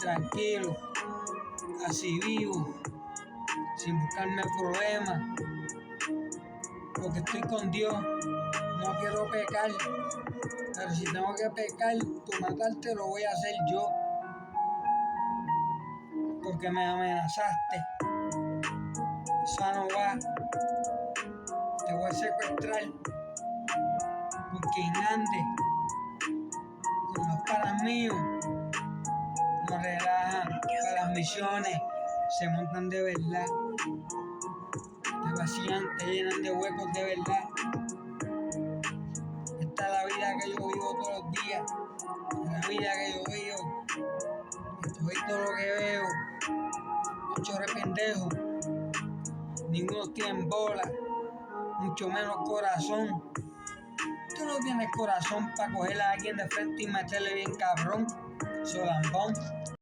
tranquilo, así vivo, sin buscarme problemas, porque estoy con Dios, no quiero pecar, pero si tengo que pecar, por matarte lo voy a hacer yo, porque me amenazaste, eso no va, te voy a secuestrar, con quien ande, con los panas míos, no relajan, para las misiones, se montan de verdad, te vacían, te llenan de huecos de verdad. Esta es la vida que yo vivo todos los días, la vida que yo vivo, todo lo que veo, muchos pendejos, ninguno tiene bola, mucho menos corazón. Tú no tienes corazón para coger a alguien de frente y meterle bien cabrón, solambón.